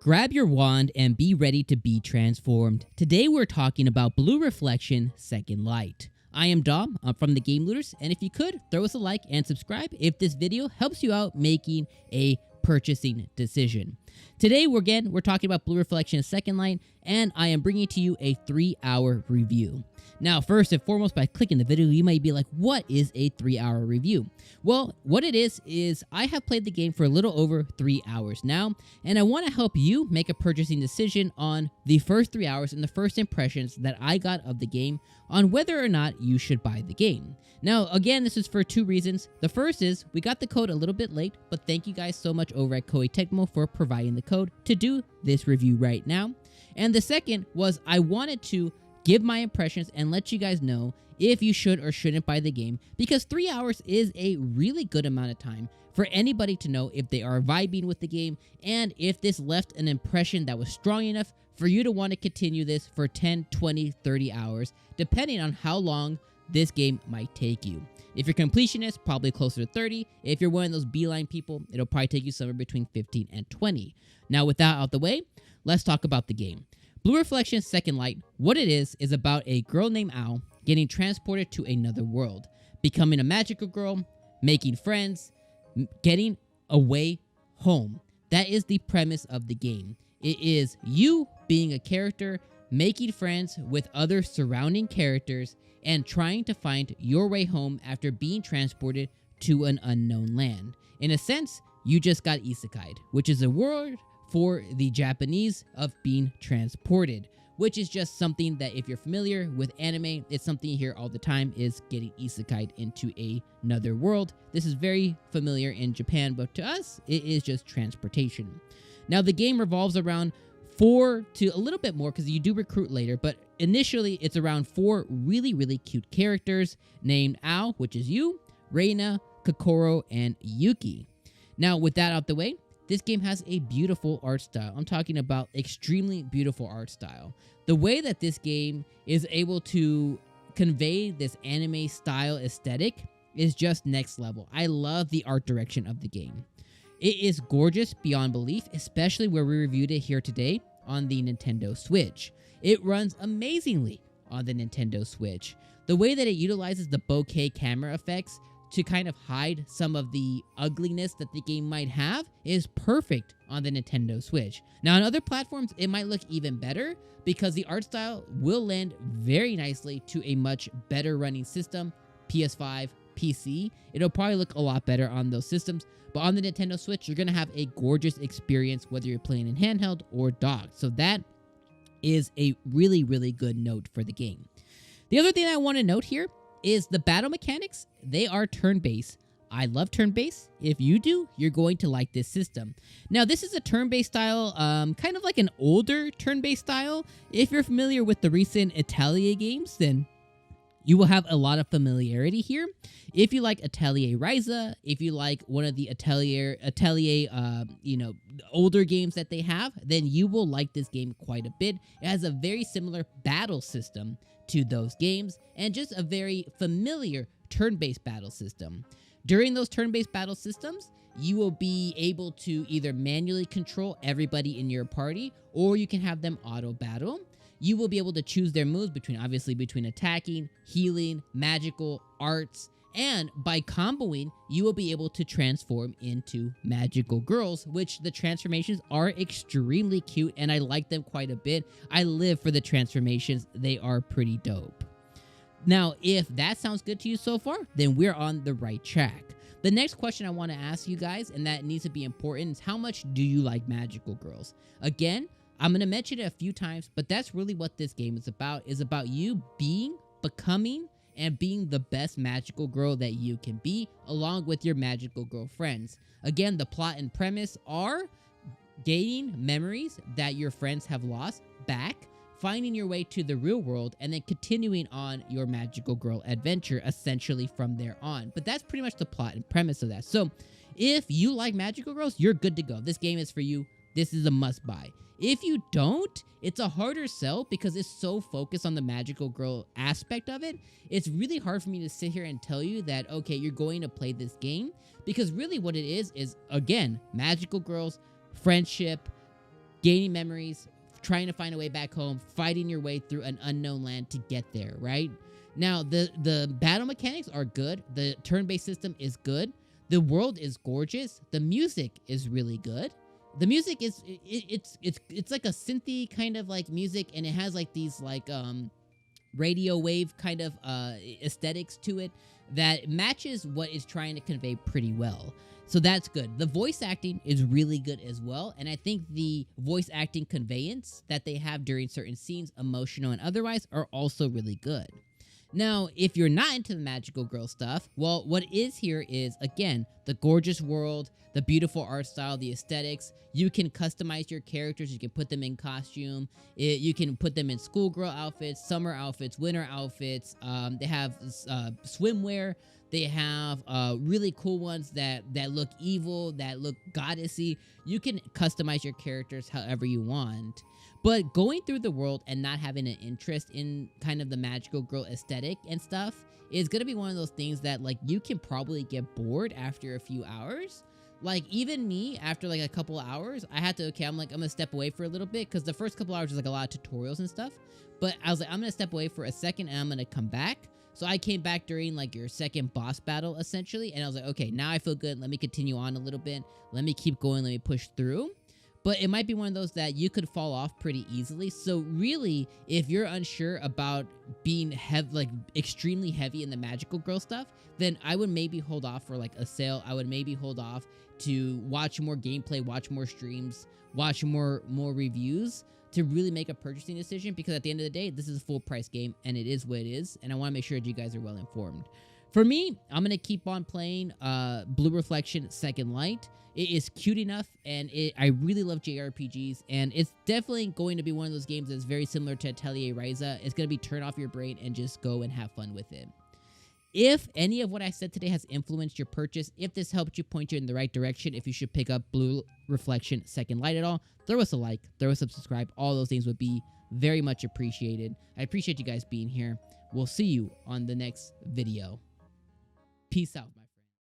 Grab your wand and be ready to be transformed. Today we're talking about Blue Reflection Second Light. I am Dom, I'm from the Game Looters, and if you could, throw us a like and subscribe if this video helps you out making a purchasing decision. Today we're talking about Blue Reflection Second Light, and I am bringing to you a 3-hour review. Now, first and foremost, by clicking the video, you might be like, what is a 3-hour review? Well, what it is I have played the game for a little over 3 hours now, and I want to help you make a purchasing decision on the first 3 hours and the first impressions that I got of the game on whether or not you should buy the game. Now, again, this is for two reasons. The first is we got the code a little bit late, but thank you guys so much over at Koei Tecmo for providing the code to do this review right now. And the second was I wanted to give my impressions and let you guys know if you should or shouldn't buy the game, because 3 hours is a really good amount of time for anybody to know if they are vibing with the game and if this left an impression that was strong enough for you to want to continue this for 10, 20, 30 hours, depending on how long this game might take you. If you're completionist, probably closer to 30. If you're one of those beeline people, it'll probably take you somewhere between 15 and 20. Now, with that out the way, let's talk about the game. Blue Reflection Second Light, what it is about a girl named Ao getting transported to another world, becoming a magical girl, making friends, getting away home. That is the premise of the game. It is you being a character, making friends with other surrounding characters, and trying to find your way home after being transported to an unknown land. In a sense, you just got isekai'd, which is a word for the Japanese of being transported, which is just something that if you're familiar with anime, it's something you hear all the time, is getting isekai'd into another world. This is very familiar in Japan, but to us, it is just transportation. Now, the game revolves around 4 to a little bit more, because you do recruit later, but initially it's around 4 really cute characters named Ao, which is you, Reina, Kokoro, and Yuki. Now, with that out the way, this game has a beautiful art style. I'm talking about extremely beautiful art style. The way that this game is able to convey this anime style aesthetic is just next level. I love the art direction of the game. It is gorgeous beyond belief, especially where we reviewed it here today on the Nintendo Switch. It runs amazingly on the Nintendo Switch. The way that it utilizes the bokeh camera effects to kind of hide some of the ugliness that the game might have is perfect on the Nintendo Switch. Now, on other platforms, it might look even better because the art style will lend very nicely to a much better running system, PS5, PC. It'll probably look a lot better on those systems, but on the Nintendo Switch, you're going to have a gorgeous experience whether you're playing in handheld or docked. So that is a really good note for the game. The other thing I want to note here is the battle mechanics. They are turn-based. I love turn-based. If you do, you're going to like this system. Now, this is a turn-based style, kind of like an older turn-based style. If you're familiar with the recent Atelier games, then you will have a lot of familiarity here. If you like Atelier Ryza, if you like one of the Atelier, older games that they have, then you will like this game quite a bit. It has a very similar battle system to those games, and just a very familiar turn-based battle system. During those turn-based battle systems, you will be able to either manually control everybody in your party, or you can have them auto-battle. You will be able to choose their moves between attacking, healing, magical, arts, and by comboing, you will be able to transform into magical girls, which the transformations are extremely cute, and I like them quite a bit. I live for the transformations. They are pretty dope. Now, if that sounds good to you so far, then we're on the right track. The next question I want to ask you guys, and that needs to be important, is how much do you like magical girls? Again, I'm going to mention it a few times, but that's really what this game is about you becoming, and being the best magical girl that you can be, along with your magical girl friends. Again, the plot and premise are gaining memories that your friends have lost back, finding your way to the real world, and then continuing on your magical girl adventure, essentially from there on. But that's pretty much the plot and premise of that. So, if you like magical girls, you're good to go. This game is for you. This is a must-buy. If you don't, it's a harder sell because it's so focused on the magical girl aspect of it. It's really hard for me to sit here and tell you that, okay, you're going to play this game, because really what it is, again, magical girls, friendship, gaining memories, trying to find a way back home, fighting your way through an unknown land to get there, right? Now, the battle mechanics are good. The turn-based system is good. The world is gorgeous. The music is really good. The music is it's like a synthy kind of like music, and it has like these like radio wave kind of aesthetics to it that matches what it's trying to convey pretty well. So that's good. The voice acting is really good as well, and I think the voice acting conveyance that they have during certain scenes, emotional and otherwise, are also really good. Now, if you're not into the magical girl stuff, well, what is here is, again, the gorgeous world, the beautiful art style, the aesthetics. You can customize your characters. You can put them in costume. You can put them in schoolgirl outfits, summer outfits, winter outfits. They have swimwear. They have really cool ones that look evil, that look goddessy. You can customize your characters however you want. But going through the world and not having an interest in kind of the magical girl aesthetic and stuff is going to be one of those things that, like, you can probably get bored after a few hours. Like, even me, after, like, a couple hours, I had to, I'm going to step away for a little bit, because the first couple hours was, like, a lot of tutorials and stuff. But I was like, I'm going to step away for a second, and I'm going to come back. So I came back during, like, your second boss battle, essentially, and I was like, okay, now I feel good. Let me continue on a little bit. Let me keep going. Let me push through. But it might be one of those that you could fall off pretty easily. So really, if you're unsure about being extremely heavy in the magical girl stuff, then I would maybe hold off for like a sale. I would maybe hold off to watch more gameplay, watch more streams, watch more reviews to really make a purchasing decision, because at the end of the day, this is a full price game and it is what it is. And I want to make sure that you guys are well informed. For me, I'm going to keep on playing Blue Reflection Second Light. It is cute enough, and I really love JRPGs, and it's definitely going to be one of those games that's very similar to Atelier Ryza. It's going to be turn off your brain and just go and have fun with it. If any of what I said today has influenced your purchase, if this helped you point you in the right direction, if you should pick up Blue Reflection Second Light at all, throw us a like, throw us a subscribe. All those things would be very much appreciated. I appreciate you guys being here. We'll see you on the next video. Peace out, my